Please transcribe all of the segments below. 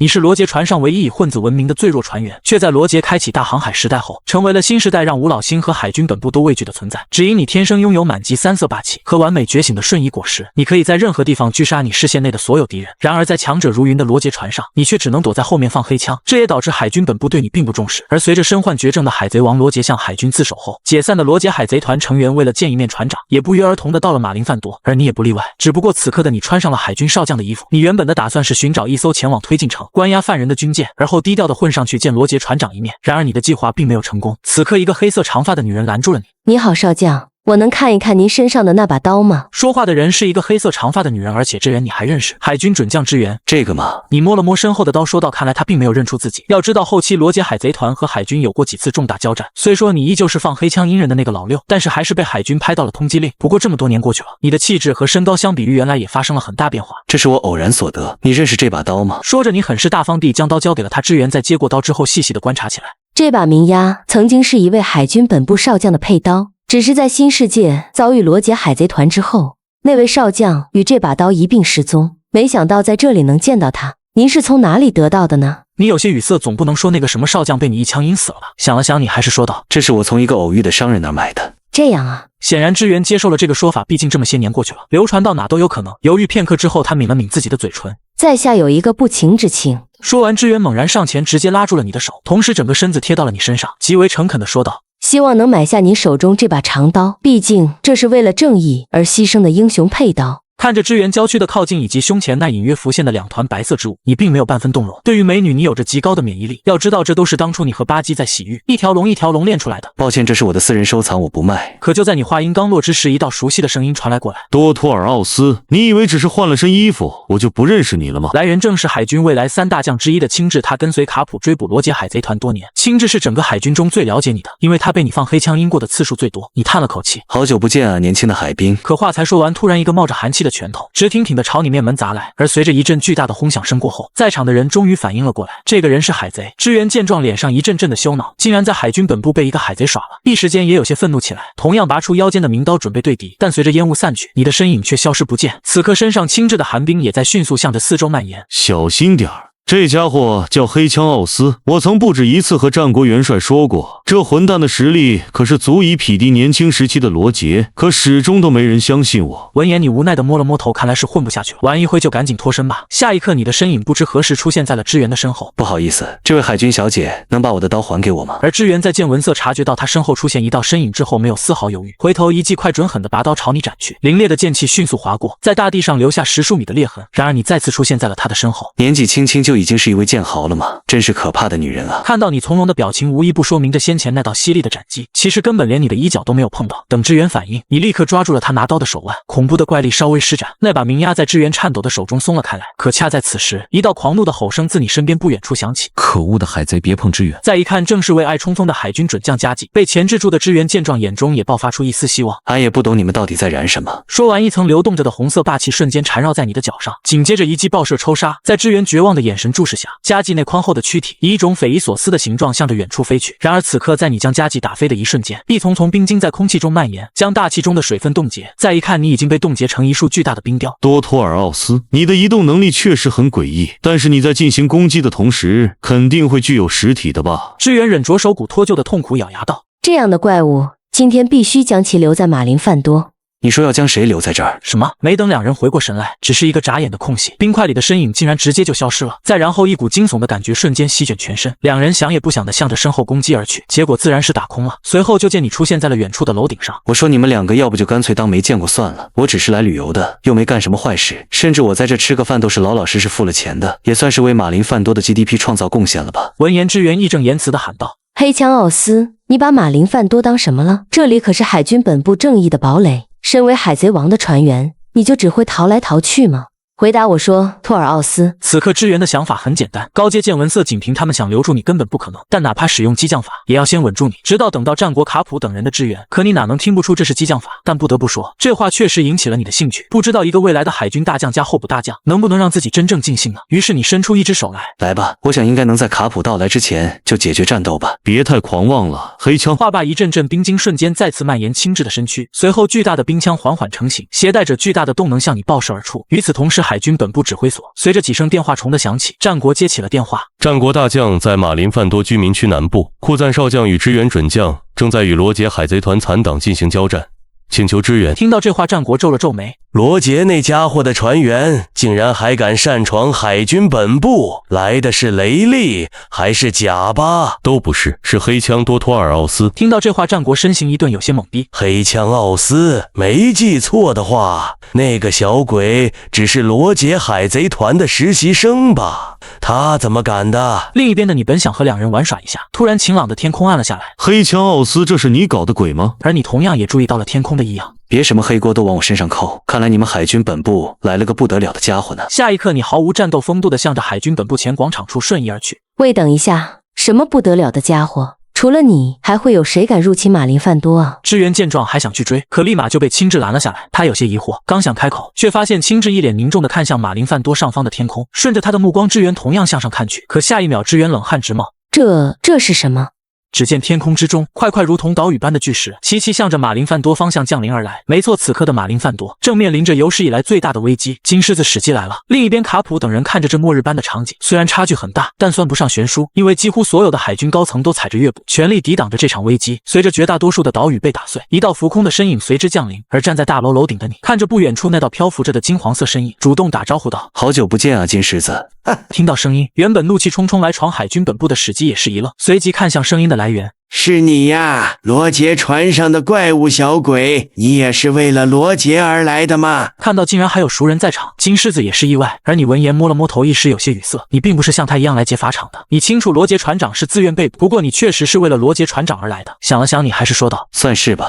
你是罗杰船上唯一以混子闻名的最弱船员，却在罗杰开启大航海时代后，成为了新时代让吴老星和海军本部都畏惧的存在。只因你天生拥有满级三色霸气和完美觉醒的瞬移果实，你可以在任何地方狙杀你视线内的所有敌人。然而在强者如云的罗杰船上，你却只能躲在后面放黑枪，这也导致海军本部对你并不重视。而随着身患绝症的海贼王罗杰向海军自首后，解散的罗杰海贼团成员为了见一面船长，也不约而同的到了马林范多，而你也不例外。只不过此刻的你穿上了海军少将的衣服，你原本的打算是寻找一艘前往推进城关押犯人的军舰，而后低调的混上去见罗杰船长一面。然而你的计划并没有成功。此刻一个黑色长发的女人拦住了你。你好，少将，我能看一看您身上的那把刀吗？说话的人是一个黑色长发的女人，而且这人你还认识，海军准将支援。这个吗？你摸了摸身后的刀，说道：看来他并没有认出自己。要知道后期罗杰海贼团和海军有过几次重大交战，虽说你依旧是放黑枪阴人的那个老六，但是还是被海军拍到了通缉令。不过这么多年过去了，你的气质和身高相比于原来也发生了很大变化。这是我偶然所得。你认识这把刀吗？说着，你很是大方地将刀交给了他。支援在接过刀之后细细地观察起来。这把明鸭曾经是一位海军本部少将的佩刀，只是在新世界遭遇罗杰海贼团之后，那位少将与这把刀一并失踪。没想到在这里能见到他，您是从哪里得到的呢？你有些语塞，总不能说那个什么少将被你一枪阴死了吧？想了想，你还是说道：这是我从一个偶遇的商人那儿买的。这样啊。显然支援接受了这个说法，毕竟这么些年过去了，流传到哪都有可能。犹豫片刻之后，他抿了抿自己的嘴唇。在下有一个不情之请。说完，支援猛然上前，直接拉住了你的手，同时整个身子贴到了你身上，极为诚恳地说道：希望能买下你手中这把长刀，毕竟这是为了正义而牺牲的英雄佩刀。看着支援娇躯的靠近以及胸前那隐约浮现的两团白色之物，你并没有半分动容。对于美女，你有着极高的免疫力。要知道，这都是当初你和巴基在洗浴，一条龙一条龙练出来的。抱歉，这是我的私人收藏，我不卖。可就在你话音刚落之时，一道熟悉的声音传来过来：多托尔奥斯，你以为只是换了身衣服，我就不认识你了吗？来人正是海军未来3大将之一的青雉，他跟随卡普追捕罗杰海贼团多年。青雉是整个海军中最了解你的，因为他被你放黑枪阴过的次数最多。你叹了口气：好久不见啊，年轻的海兵。可话才说完，突然一个冒着寒气的拳头直挺挺地朝你面门砸来，而随着一阵巨大的轰响声过后，在场的人终于反应了过来，这个人是海贼。支援见状，脸上一阵阵的羞恼，竟然在海军本部被一个海贼耍了，一时间也有些愤怒起来，同样拔出腰间的名刀准备对敌，但随着烟雾散去，你的身影却消失不见。此刻身上轻质的寒冰也在迅速向着四周蔓延。小心点儿。这家伙叫黑枪奥斯，我曾不止一次和战国元帅说过，这混蛋的实力可是足以匹敌年轻时期的罗杰，可始终都没人相信我。闻言，你无奈地摸了摸头，看来是混不下去了，玩一会就赶紧脱身吧。下一刻，你的身影不知何时出现在了支援的身后。不好意思，这位海军小姐，能把我的刀还给我吗？而支援在见文色察觉到他身后出现一道身影之后，没有丝毫犹豫，回头一记快准狠的拔刀朝你斩去，凌冽的剑气迅速划过，在大地上留下10数米的裂痕。然而你再次出现在了他的身后。年纪轻轻就已经是一位剑豪了吗？真是可怕的女人啊！看到你从容的表情，无一不说明着先前那道犀利的斩击其实根本连你的衣角都没有碰到。等支援反应，你立刻抓住了他拿刀的手腕，恐怖的怪力稍微施展，那把明压在支援颤抖的手中松了开来。可恰在此时，一道狂怒的吼声自你身边不远处响起：可恶的海贼，别碰支援！再一看，正是为爱冲锋的海军准将加计。被钳制住的支援见状，眼中也爆发出一丝希望。俺也不懂你们到底在燃什么。说完，一层流动着的红色霸气瞬间缠绕在你的脚上，紧接着一记爆射抽杀，在支援绝望的眼神注视下，加计那宽厚的躯体以一种匪夷所思的形状向着远处飞去。然而此刻，在你将加计打飞的一瞬间，一丛丛冰晶在空气中蔓延，将大气中的水分冻结。再一看，你已经被冻结成一束巨大的冰雕。多托尔奥斯，你的移动能力确实很诡异，但是你在进行攻击的同时，肯定会具有实体的吧？支援忍着手骨脱臼的痛苦，咬牙道：这样的怪物，今天必须将其留在马林范多。你说要将谁留在这儿？什么？没等两人回过神来，只是一个眨眼的空隙，冰块里的身影竟然直接就消失了。再然后，一股惊悚的感觉瞬间席卷全身，两人想也不想的向着身后攻击而去，结果自然是打空了。随后就见你出现在了远处的楼顶上。我说你们两个要不就干脆当没见过算了，我只是来旅游的，又没干什么坏事，甚至我在这吃个饭都是老老实实付了钱的，也算是为马林范多的 GDP 创造贡献了吧。闻言，支援义正言辞的喊道：黑枪奥斯，你把马林范多当什么了？这里可是海军本部正义的堡垒，身为海贼王的船员，你就只会逃来逃去吗？回答我说，托尔奥斯。此刻支援的想法很简单，高阶见闻色仅凭他们想留住你根本不可能，但哪怕使用激将法，也要先稳住你，直到等到战国卡普等人的支援。可你哪能听不出这是激将法？但不得不说，这话确实引起了你的兴趣。不知道一个未来的海军大将加候补大将，能不能让自己真正尽兴呢？于是你伸出一只手来，来吧，我想应该能在卡普到来之前就解决战斗吧。别太狂妄了，黑枪。话罢，一阵阵冰晶瞬间再次蔓延轻质的身躯，随后巨大的冰枪缓缓成型，携带着巨大的动能向你爆射而出。与此同时，海军本部指挥所。随着几声电话虫的响起，战国接起了电话。战国大将在马林范多居民区南部，库赞少将与支援准将正在与罗杰海贼团残党进行交战，请求支援。听到这话，战国皱了皱眉。罗杰那家伙的船员竟然还敢擅闯海军本部，来的是雷利还是贾巴？都不是，是黑枪多托尔奥斯。听到这话，战国身形一顿，有些懵逼。黑枪奥斯，没记错的话，那个小鬼只是罗杰海贼团的实习生吧？他怎么敢的？另一边的你本想和两人玩耍一下，突然晴朗的天空暗了下来。黑枪奥斯，这是你搞的鬼吗？而你同样也注意到了天空的异样。别什么黑锅都往我身上扣，看来你们海军本部来了个不得了的家伙呢。下一刻，你毫无战斗风度地向着海军本部前广场处瞬移而去。喂，等一下，什么不得了的家伙？除了你，还会有谁敢入侵马林范多啊？支援见状还想去追，可立马就被青雉拦了下来。他有些疑惑，刚想开口，却发现青雉一脸凝重地看向马林范多上方的天空，顺着他的目光，支援同样向上看去。可下一秒，支援冷汗直冒。这是什么？只见天空之中，块块如同岛屿般的巨石齐齐向着马林范多方向降临而来。没错，此刻的马林范多正面临着有史以来最大的危机，金狮子史基来了。另一边，卡普等人看着这末日般的场景，虽然差距很大，但算不上悬殊，因为几乎所有的海军高层都踩着乐步，全力抵挡着这场危机。随着绝大多数的岛屿被打碎，一道浮空的身影随之降临。而站在大楼楼顶的你，看着不远处那道漂浮着的金黄色身影，主动打招呼道：“好久不见啊，金狮子。”听到声音，原本怒气冲冲来闯海军本部的史基也是一愣，随即看向声音的来源。是你呀，罗杰船上的怪物小鬼，你也是为了罗杰而来的吗？看到竟然还有熟人在场，金狮子也是意外。而你闻言摸了摸头，一时有些语塞。你并不是像他一样来劫法场的，你清楚罗杰船长是自愿被捕，不过你确实是为了罗杰船长而来的。想了想，你还是说道：“算是吧。”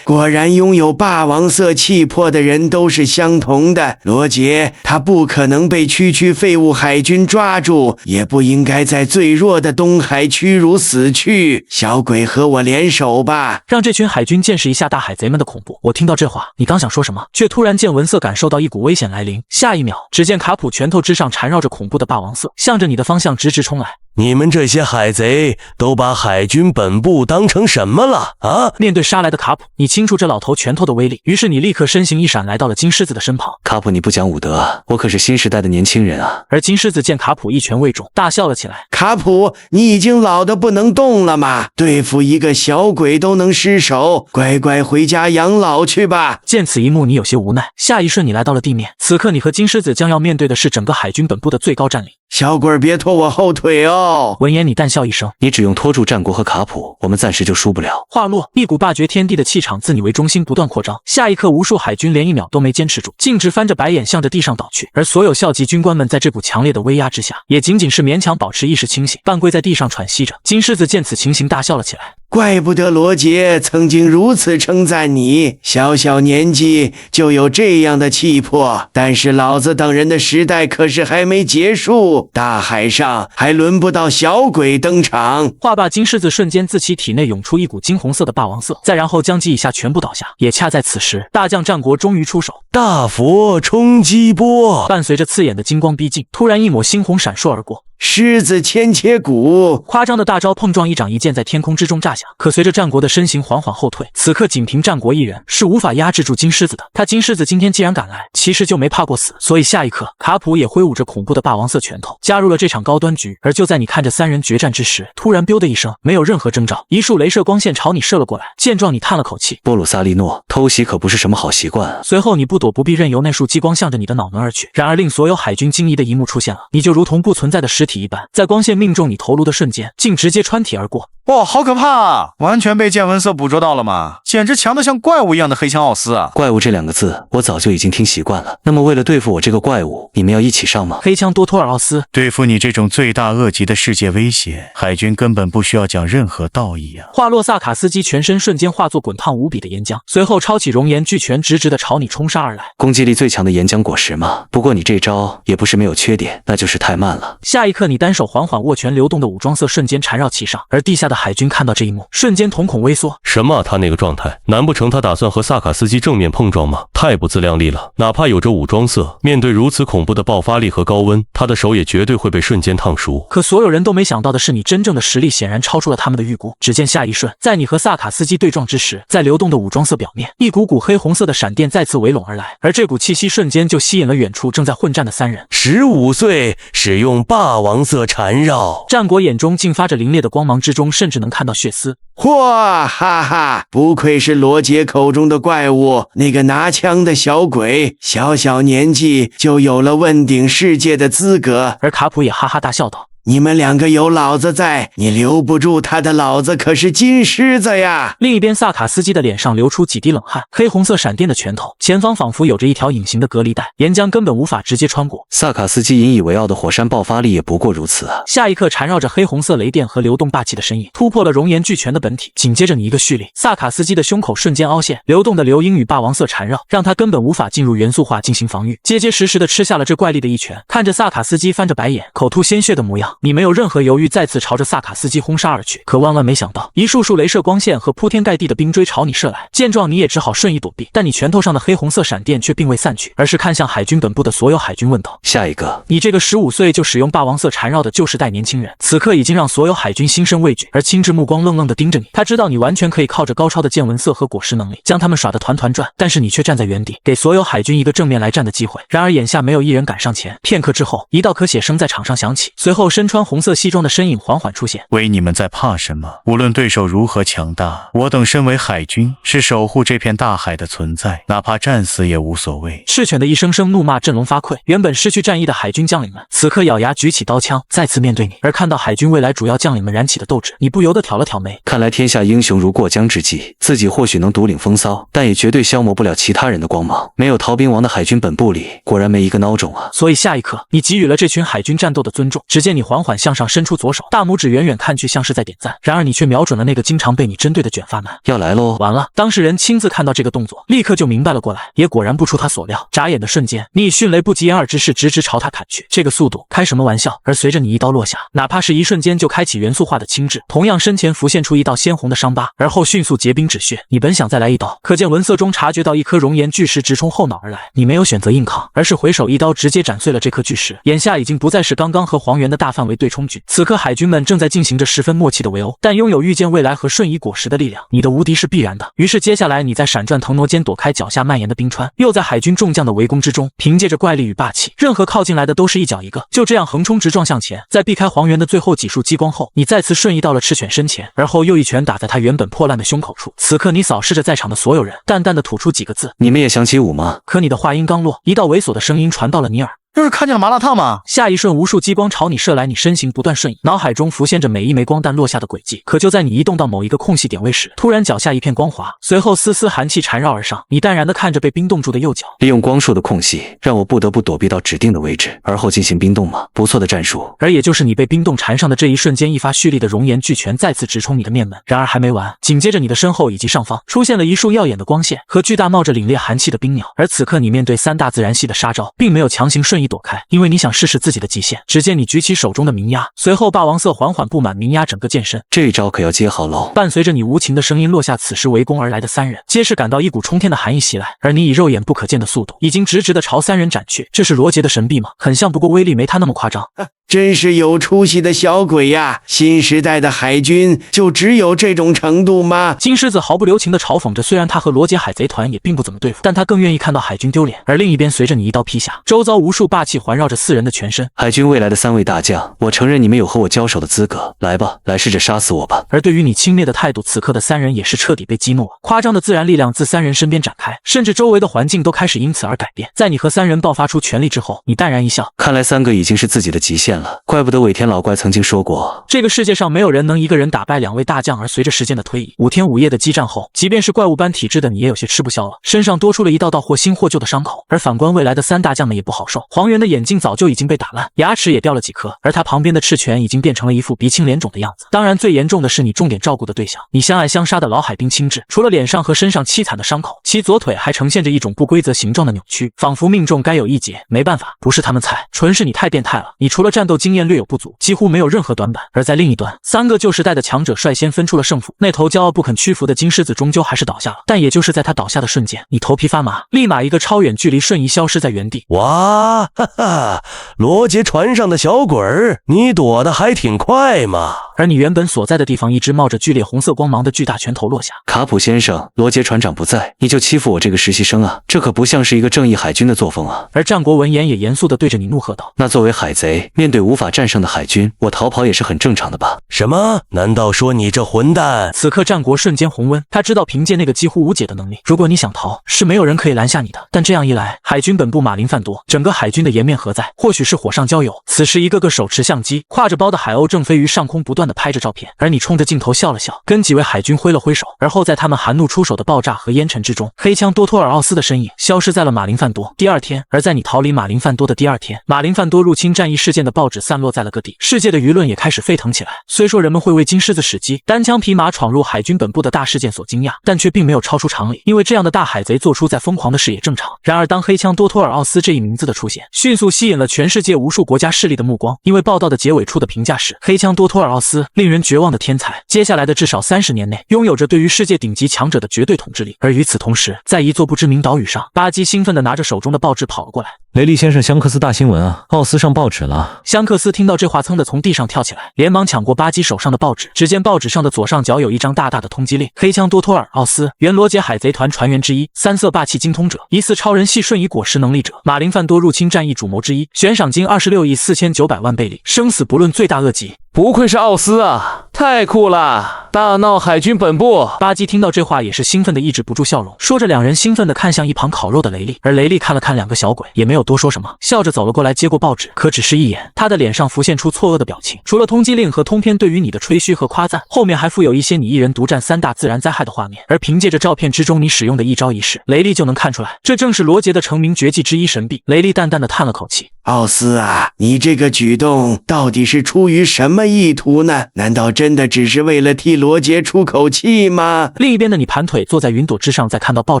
果然拥有霸王色气魄的人都是相同的。罗杰他不可能被区区废物海军抓住，也不应该在最弱的东海屈辱死去。小鬼和我联手吧，让这群海军见识一下大海贼们的恐怖。我听到这话，你刚想说什么，却突然见文色感受到一股危险来临。下一秒，只见卡普拳头之上缠绕着恐怖的霸王色，向着你的方向直直冲来。你们这些海贼都把海军本部当成什么了啊？面对杀来的卡普，你清楚这老头拳头的威力，于是你立刻身形一闪，来到了金狮子的身旁。卡普，你不讲武德啊！我可是新时代的年轻人啊！而金狮子见卡普一拳未中，大笑了起来。卡普，你已经老得不能动了吗？对付一个小鬼都能失手，乖乖回家养老去吧。见此一幕，你有些无奈。下一瞬，你来到了地面。此刻，你和金狮子将要面对的是整个海军本部的最高占领。小鬼儿别拖我后腿哦！闻言，你淡笑一声，你只用拖住战国和卡普，我们暂时就输不了。话落，一股霸绝天地的气场自你为中心不断扩张。下一刻，无数海军连一秒都没坚持住，径直翻着白眼向着地上倒去。而所有校级军官们在这股强烈的威压之下，也仅仅是勉强保持意识清醒，半跪在地上喘息着。金狮子见此情形，大笑了起来。怪不得罗杰曾经如此称赞你，小小年纪就有这样的气魄。但是老子等人的时代可是还没结束，大海上还轮不到小鬼登场。话罢，金狮子瞬间自其体内涌出一股金红色的霸王色，再然后将其以下全部倒下。也恰在此时，大将战国终于出手，大佛冲击波，伴随着刺眼的金光逼近，突然一抹猩红闪烁而过。狮子牵切骨，夸张的大招碰撞，一掌一剑在天空之中炸响。可随着战国的身形缓缓后退，此刻仅凭战国一人是无法压制住金狮子的。他金狮子今天既然敢来，其实就没怕过死。所以下一刻，卡普也挥舞着恐怖的霸王色拳头，加入了这场高端局。而就在你看着三人决战之时，突然biu的一声，没有任何征兆，一束镭射光线朝你射了过来。见状，你叹了口气，波鲁萨利诺，偷袭可不是什么好习惯啊。随后你不躲不避，任由那束激光向着你的脑门而去。然而令所有海军惊疑的一幕出现了，你就如同不存在的实体一般，在光线命中你头颅的瞬间，竟直接穿体而过。哇，好可怕啊！完全被见闻色捕捉到了吗？简直强得像怪物一样的黑枪奥斯啊！怪物这两个字，我早就已经听习惯了。那么为了对付我这个怪物，你们要一起上吗？黑枪多托尔奥斯，对付你这种罪大恶极的世界威胁，海军根本不需要讲任何道义啊！话落，萨卡斯基全身瞬间化作滚烫无比的岩浆，随后抄起熔岩巨拳，直直的朝你冲杀而来。攻击力最强的岩浆果实吗？不过你这招也不是没有缺点，那就是太慢了。下一刻，你单手缓缓握拳，流动的武装色瞬间缠绕其上，而地下的海军看到这一幕，瞬间瞳孔微缩。什么？他那个状态，难不成他打算和萨卡斯基正面碰撞吗？太不自量力了！哪怕有着武装色，面对如此恐怖的爆发力和高温，他的手也绝对会被瞬间烫熟。可所有人都没想到的是，你真正的实力显然超出了他们的预估。只见下一瞬，在你和萨卡斯基对撞之时，在流动的武装色表面，一股股黑红色的闪电再次围拢而来，而这股气息瞬间就吸引了远处正在混战的三人。15岁使用霸王色缠绕，战国眼中竟发着凌冽的光芒，之中甚至能看到血丝。嚯哈哈！不愧是罗杰口中的怪物，那个拿枪的小鬼，小小年纪就有了问鼎世界的资格。而卡普也哈哈大笑道：你们两个有老子在，你留不住他的老子可是金狮子呀！另一边，萨卡斯基的脸上流出几滴冷汗，黑红色闪电的拳头，前方仿佛有着一条隐形的隔离带，岩浆根本无法直接穿过。萨卡斯基引以为傲的火山爆发力也不过如此啊！下一刻，缠绕着黑红色雷电和流动霸气的身影突破了熔岩巨拳的本体，紧接着你一个蓄力，萨卡斯基的胸口瞬间凹陷，流动的流鹰与霸王色缠绕，让他根本无法进入元素化进行防御，结结实实的吃下了这怪力的一拳。看着萨卡斯基翻着白眼，口吐鲜血的模样，你没有任何犹豫，再次朝着萨卡斯基轰杀而去。可万万没想到，一束束镭射光线和铺天盖地的冰锥朝你射来，见状你也只好瞬移躲避，但你拳头上的黑红色闪电却并未散去，而是看向海军本部的所有海军问道：下一个，你这个15岁就使用霸王色缠绕的旧时代年轻人，此刻已经让所有海军心生畏惧，而青雉目光愣愣地盯着你。他知道你完全可以靠着高超的见闻色和果实能力将他们耍得团团转，但是你却站在原地，给所有海军一个正面来战的机会。然而眼下没有一人敢上前。片刻之后，一道咳血声在场上响起，随后身穿红色西装的身影缓缓出现。喂，你们在怕什么？无论对手如何强大，我等身为海军，是守护这片大海的存在，哪怕战死也无所谓。赤犬的一声声怒骂振聋发聩，原本失去战意的海军将领们，此刻咬牙举起刀枪，再次面对你。而看到海军未来主要将领们燃起的斗志，你不由得挑了挑眉。看来天下英雄如过江之鲫，自己或许能独领风骚，但也绝对消磨不了其他人的光芒。没有逃兵王的海军本部里，果然没一个孬种啊！所以下一刻，你给予了这群海军战斗的尊重。只见你缓缓向上伸出左手，大拇指远远看去像是在点赞，然而你却瞄准了那个经常被你针对的卷发男。要来喽！完了！当事人亲自看到这个动作，立刻就明白了过来，也果然不出他所料，眨眼的瞬间，你以迅雷不及掩耳之势直直朝他砍去。这个速度，开什么玩笑？而随着你一刀落下，哪怕是一瞬间就开启元素化的青雉，同样身前浮现出一道鲜红的伤疤，而后迅速结冰止血。你本想再来一刀，可见文色中察觉到一颗熔岩巨石直冲后脑而来，你没有选择硬抗，而是回手一刀直接斩碎了这颗巨石。眼下已经不再是刚刚和黄猿的大范围对冲局，此刻海军们正在进行着十分默契的围殴，但拥有预见未来和瞬移果实的力量，你的无敌是必然的。于是接下来你在闪转腾挪间躲开脚下蔓延的冰川，又在海军众将的围攻之中，凭借着怪力与霸气，任何靠近来的都是一脚一个，就这样横冲直撞向前。在避开黄猿的最后几束激光后，你再次瞬移到了赤犬身前，而后又一拳打在他原本破烂的胸口处。此刻你扫视着在场的所有人，淡淡的吐出几个字：你们也想起舞吗？可你的话音刚落，一道猥琐的声音传到了你耳。这是看见了麻辣烫吗？下一瞬，无数激光朝你射来，你身形不断瞬移，脑海中浮现着每一枚光弹落下的轨迹。可就在你移动到某一个空隙点位时，突然脚下一片光滑，随后丝丝寒气缠绕而上。你淡然地看着被冰冻住的右脚，利用光束的空隙，让我不得不躲避到指定的位置，而后进行冰冻吗？不错的战术。而也就是你被冰冻缠上的这一瞬间，一发蓄力的熔岩巨拳再次直冲你的面门。然而还没完，紧接着你的身后以及上方出现了一束耀眼的光线和巨大冒着凛冽寒气的冰鸟。而此刻你面对三大自然系的杀招，并没有强行瞬移躲开，因为你想试试自己的极限。只见你举起手中的鸣鸦，随后霸王色缓缓布满鸣鸦整个剑身。这一招可要接好喽！伴随着你无情的声音落下，此时围攻而来的三人皆是感到一股冲天的寒意袭来，而你以肉眼不可见的速度，已经直直的朝三人斩去。这是罗杰的神臂吗？很像，不过威力没他那么夸张。真是有出息的小鬼呀！新时代的海军就只有这种程度吗？金狮子毫不留情地嘲讽着，虽然他和罗杰海贼团也并不怎么对付，但他更愿意看到海军丢脸。而另一边，随着你一刀劈下，周遭无数霸气环绕着四人的全身。海军未来的3位大将，我承认你们有和我交手的资格，来吧，来试着杀死我吧。而对于你轻蔑的态度，此刻的三人也是彻底被激怒了。夸张的自然力量自三人身边展开，甚至周围的环境都开始因此而改变。在你和三人爆发出全力之后，你淡然一笑，看来3个已经是自己的极限了，怪不得尾田老怪曾经说过，这个世界上没有人能一个人打败2位大将。而随着时间的推移，5天5夜的激战后，即便是怪物般体质的你也有些吃不消了，身上多出了一道道或新或旧的伤口。而反观未来的3大将们也不好受，黄猿的眼睛早就已经被打烂，牙齿也掉了几颗，而他旁边的赤犬已经变成了一副鼻青脸肿的样子。当然最严重的是你重点照顾的对象，你相爱相杀的老海兵青雉，除了脸上和身上凄惨的伤口，其左腿还呈现着一种不规则形状的扭曲，仿佛命中该有一劫。没办法，不是他们菜，纯是你太变态了。你除了战斗战斗经验略有不足，几乎没有任何短板。而在另一端，3个旧时代的强者率先分出了胜负。那头骄傲不肯屈服的金狮子终究还是倒下了，但也就是在他倒下的瞬间，你头皮发麻，立马一个超远距离瞬移消失在原地。哇，哈哈，罗杰船上的小鬼儿，你躲得还挺快嘛！而你原本所在的地方，一只冒着剧烈红色光芒的巨大拳头落下。卡普先生，罗杰船长不在，你就欺负我这个实习生啊？这可不像是一个正义海军的作风啊！而战国闻言也严肃地对着你怒喝道：那作为海贼，面对无法战胜的海军，我逃跑也是很正常的吧？什么？难道说你这混蛋？此刻战国瞬间红温，他知道凭借那个几乎无解的能力，如果你想逃，是没有人可以拦下你的。但这样一来，海军本部马林范多，整个海军的颜面何在？或许是火上浇油。此时一个个手持相机，挎着包的海鸥正飞于上空，不断地拍着照片。而你冲着镜头笑了笑，跟几位海军挥了挥手。而后在他们含怒出手的爆炸和烟尘之中，黑枪多托尔奥斯的身影消失在了马林范多。第二天，而在你逃离马林范多的第二天，马林范多入侵战役事件的报纸散落在了各地，世界的舆论也开始沸腾起来。虽说人们会为金狮子史基单枪匹马闯入海军本部的大事件所惊讶，但却并没有超出常理，因为这样的大海贼做出再疯狂的事也正常。然而当黑枪多托尔奥斯这一名字的出现，迅速吸引了全世界无数国家势力的目光，因为报道的结尾处的评价是：黑枪多托尔奥斯，令人绝望的天才，接下来的至少30年内拥有着对于世界顶级强者的绝对统治力。而与此同时，在一座不知名岛屿上，巴基兴奋地拿着手中的报纸跑了过来。雷利先生，香克斯大新闻啊，奥斯上报纸了。香克斯听到这话，噌地从地上跳起来，连忙抢过巴基手上的报纸。只见报纸上的左上角有一张大大的通缉令：黑枪多托尔奥斯，原罗杰海贼团船员之一，3色霸气精通者，疑似超人系瞬移果实能力者，马林范多入侵战役主谋之一，悬赏金26亿4900万贝里，生死不论，罪大恶极。不愧是奥斯啊，太酷了！大闹海军本部。巴基听到这话也是兴奋的抑制不住笑容，说着两人兴奋地看向一旁烤肉的雷利。而雷利看了看两个小鬼，也没有多说什么，笑着走了过来接过报纸，可只是一眼，他的脸上浮现出错愕的表情。除了通缉令和通篇对于你的吹嘘和夸赞，后面还附有一些你一人独占3大自然灾害的画面。而凭借着照片之中你使用的一招一式，雷利就能看出来，这正是罗杰的成名绝技之一神臂。雷利淡淡地叹了口气：奥斯啊，你这个举动到底是出于什么意图呢？难道真的只是为了替罗杰出口气吗？另一边的你盘腿坐在云朵之上，在看到报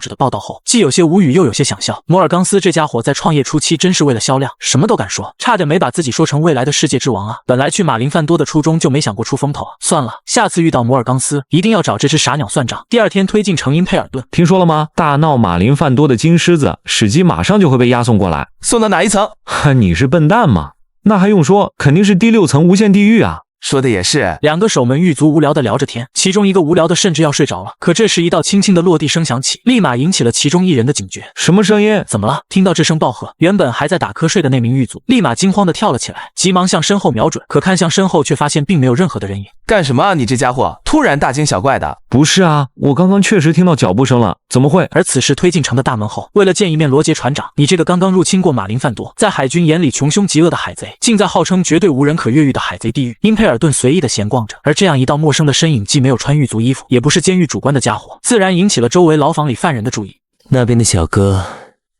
纸的报道后，既有些无语又有些想笑。摩尔冈斯这家伙在创业初期真是为了销量什么都敢说，差点没把自己说成未来的世界之王啊！本来去马林范多的初衷就没想过出风头啊，算了，下次遇到摩尔冈斯一定要找这只傻鸟算账。第二天推进城因佩尔顿，听说了吗？大闹马林范多的金狮子史基马上就会被押送过来。送到哪一层？你是笨蛋吗？那还用说，肯定是第6层无限地狱啊！说的也是。两个守门狱卒无聊地聊着天，其中一个无聊的甚至要睡着了。可这时一道轻轻的落地声响起，立马引起了其中一人的警觉。什么声音？怎么了？听到这声暴喝，原本还在打瞌睡的那名狱卒立马惊慌地跳了起来，急忙向身后瞄准，可看向身后却发现并没有任何的人影。干什么啊你这家伙，突然大惊小怪的。不是啊，我刚刚确实听到脚步声了，怎么会？而此时推进城的大门后，为了见一面罗杰船长，你这个刚刚入侵过马林范多，在海军眼里穷凶极恶的海贼，竟在号称绝对无人可越狱的海贼地狱因佩尔顿随意的闲逛着。而这样一道陌生的身影，既没有穿狱卒衣服，也不是监狱主官的家伙，自然引起了周围牢房里犯人的注意。那边的小哥，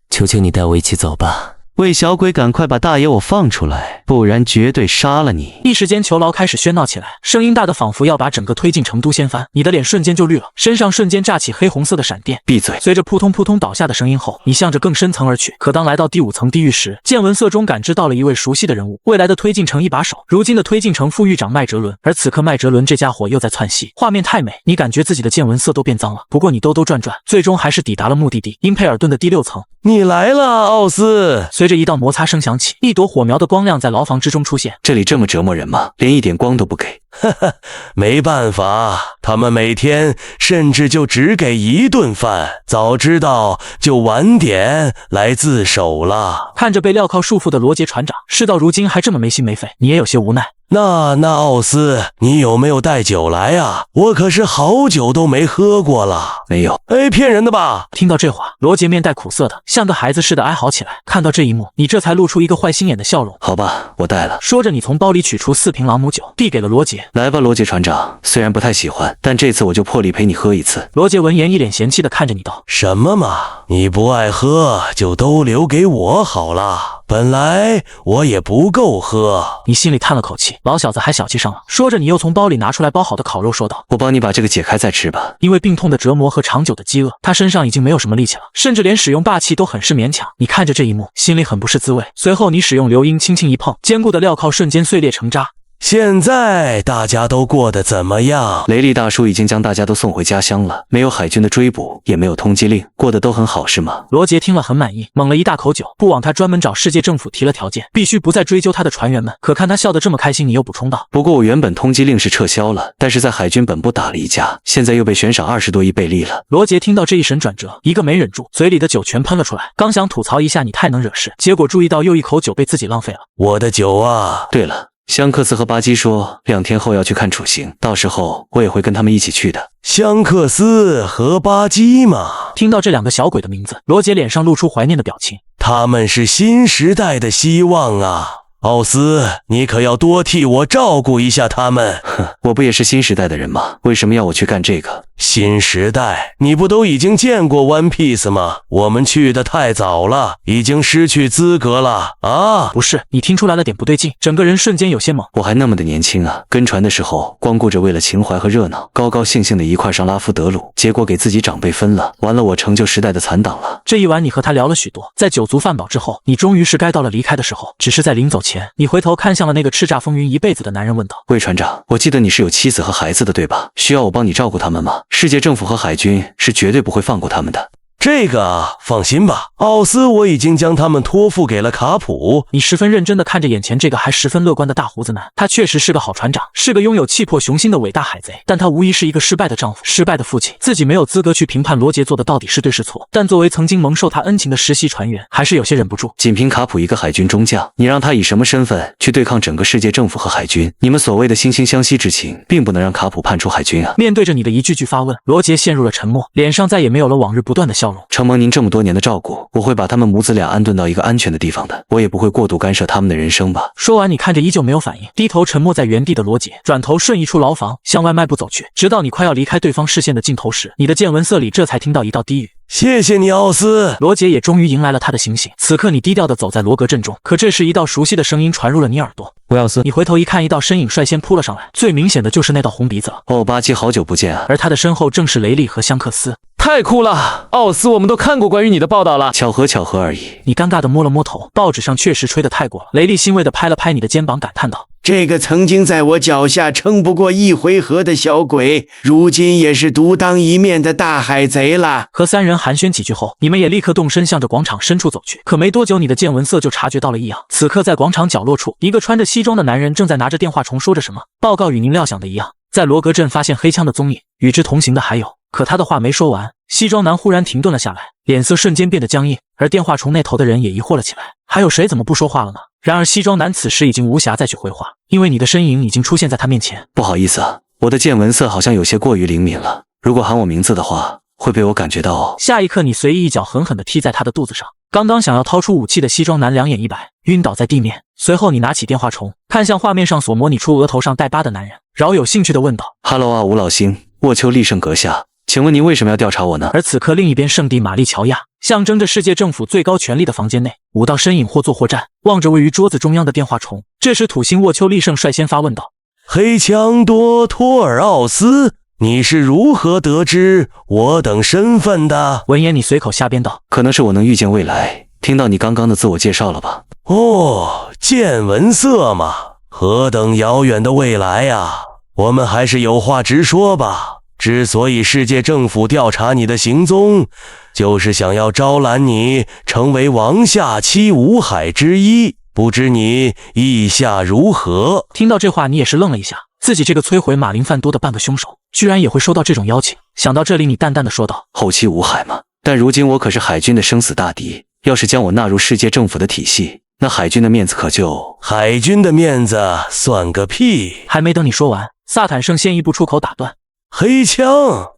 求求你带我一起走吧。喂，小鬼，赶快把大爷我放出来，不然绝对杀了你！一时间，囚牢开始喧闹起来，声音大的仿佛要把整个推进城都掀翻。你的脸瞬间就绿了，身上瞬间炸起黑红色的闪电。闭嘴！随着扑通扑通倒下的声音后，你向着更深层而去。可当来到第5层地狱时，见闻色中感知到了一位熟悉的人物，未来的推进城一把手，如今的推进城副狱长麦哲伦。而此刻麦哲伦这家伙又在窜戏，画面太美，你感觉自己的见闻色都变脏了。不过你兜兜转转，最终还是抵达了目的地因佩尔顿的第6层。你来了，奥斯！随着一道摩擦声响起，一朵火苗的光亮在牢房之中出现。这里这么折磨人吗？连一点光都不给？哈哈，没办法，他们每天甚至就只给1顿饭，早知道就晚点来自首了。看着被镣铐束缚的罗杰船长，事到如今还这么没心没肺，你也有些无奈。那奥斯，你有没有带酒来啊？我可是好久都没喝过了。没有。骗人的吧？听到这话，罗杰面带苦涩的，像个孩子似的哀嚎起来。看到这一幕，你这才露出一个坏心眼的笑容。好吧，我带了。说着，你从包里取出4瓶朗姆酒，递给了罗杰。来吧，罗杰船长，虽然不太喜欢，但这次我就破例陪你喝一次。罗杰闻言一脸嫌弃的看着你道：什么嘛，你不爱喝就都留给我好了。本来我也不够喝。你心里叹了口气，老小子还小气上了。说着，你又从包里拿出来包好的烤肉，说道：“我帮你把这个解开再吃吧。”因为病痛的折磨和长久的饥饿，他身上已经没有什么力气了，甚至连使用霸气都很是勉强。你看着这一幕，心里很不是滋味。随后，你使用流音轻轻一碰，坚固的镣铐瞬间碎裂成渣。现在大家都过得怎么样？雷利大叔已经将大家都送回家乡了，没有海军的追捕，也没有通缉令，过得都很好，是吗？罗杰听了很满意，猛了一大口酒。不枉他专门找世界政府提了条件，必须不再追究他的船员们。可看他笑得这么开心，你又补充道：“不过我原本通缉令是撤销了，但是在海军本部打了一架，现在又被悬赏20多亿贝利了。”罗杰听到这一神转折，一个没忍住，嘴里的酒全喷了出来。刚想吐槽一下你太能惹事，结果注意到又一口酒被自己浪费了。我的酒啊！对了。香克斯和巴基说2天后要去看处刑，到时候我也会跟他们一起去的。香克斯和巴基嘛，听到这2个小鬼的名字，罗杰脸上露出怀念的表情。他们是新时代的希望啊！奥斯，你可要多替我照顾一下他们。哼，我不也是新时代的人吗？为什么要我去干这个？新时代，你不都已经见过 One Piece 吗？我们去的太早了，已经失去资格了啊！不是，你听出来了点不对劲，整个人瞬间有些懵。我还那么的年轻啊，跟船的时候光顾着为了情怀和热闹，高高兴兴的一块上拉夫德鲁，结果给自己长辈分了，完了我成就时代的残党了。这一晚你和他聊了许多，在酒足饭饱之后，你终于是该到了离开的时候。只是在临走前，你回头看向了那个叱咤风云一辈子的男人，问道：“魏船长，我记得你是有妻子和孩子的，对吧？需要我帮你照顾他们吗？世界政府和海军是绝对不会放过他们的。”这个放心吧，奥斯，我已经将他们托付给了卡普。你十分认真地看着眼前这个还十分乐观的大胡子男，他确实是个好船长，是个拥有气魄雄心的伟大海贼，但他无疑是一个失败的丈夫，失败的父亲。自己没有资格去评判罗杰做的到底是对是错，但作为曾经蒙受他恩情的实习船员，还是有些忍不住。仅凭卡普一个海军中将，你让他以什么身份去对抗整个世界政府和海军？你们所谓的惺惺相惜之情，并不能让卡普判出海军啊！面对着你的一句句发问，罗杰陷入了沉默，脸上再也没有了往日不断的笑容。承蒙您这么多年的照顾，我会把他们母子俩安顿到一个安全的地方的，我也不会过度干涉他们的人生吧。说完，你看着依旧没有反应，低头沉默在原地的罗杰，转头瞬移出牢房，向外迈步走去。直到你快要离开对方视线的尽头时，你的见闻色里这才听到一道低语：“谢谢你，奥斯。”罗杰也终于迎来了他的醒醒。此刻你低调地走在罗格阵中，可这时一道熟悉的声音传入了你耳朵：“威奥斯。”你回头一看，一道身影率先扑了上来，最明显的就是那道红鼻子了。哦，巴基，好久不见啊！而他的身后正是雷利和香克斯。太酷了，奥斯，我们都看过关于你的报道了。巧合而已。你尴尬地摸了摸头，报纸上确实吹得太过了。雷利欣慰地拍了拍你的肩膀，感叹道：“这个曾经在我脚下撑不过一回合的小鬼，如今也是独当一面的大海贼了。”和3人寒暄几句后，你们也立刻动身向着广场深处走去。可没多久，你的见闻色就察觉到了异样。此刻在广场角落处，一个穿着西装的男人正在拿着电话虫说着什么。报告与您料想的一样，在罗格镇发现黑枪的踪影，与之同行的还有……可他的话没说完，西装男忽然停顿了下来，脸色瞬间变得僵硬，而电话虫那头的人也疑惑了起来，还有谁怎么不说话了呢？然而西装男此时已经无暇再去回话，因为你的身影已经出现在他面前。不好意思啊，我的见闻色好像有些过于灵敏了，如果喊我名字的话，会被我感觉到哦。下一刻，你随意一脚狠狠地踢在他的肚子上，刚刚想要掏出武器的西装男两眼一白，晕倒在地面。随后你拿起电话虫，看向画面上所模拟出额头上带疤的男人，饶有兴趣地问道：“Hello 啊，吴老星，沃丘利圣阁下。请问您为什么要调查我呢？”而此刻，另一边圣地玛丽乔亚，象征着世界政府最高权力的房间内，5道身影或坐或站，望着位于桌子中央的电话虫。这时，土星沃丘利圣率先发问道：“黑枪多托尔奥斯，你是如何得知我等身份的？”闻言，你随口瞎编道：“可能是我能预见未来，听到你刚刚的自我介绍了吧？”哦，见闻色嘛，何等遥远的未来呀！我们还是有话直说吧。之所以世界政府调查你的行踪，就是想要招揽你成为王下七五海之一，不知你意下如何？听到这话，你也是愣了一下，自己这个摧毁马林范多的半个凶手，居然也会收到这种邀请。想到这里，你淡淡的说道：“后七五海嘛，但如今我可是海军的生死大敌，要是将我纳入世界政府的体系，那海军的面子可就……”海军的面子算个屁！还没等你说完，萨坦圣先一步出口打断：“黑枪，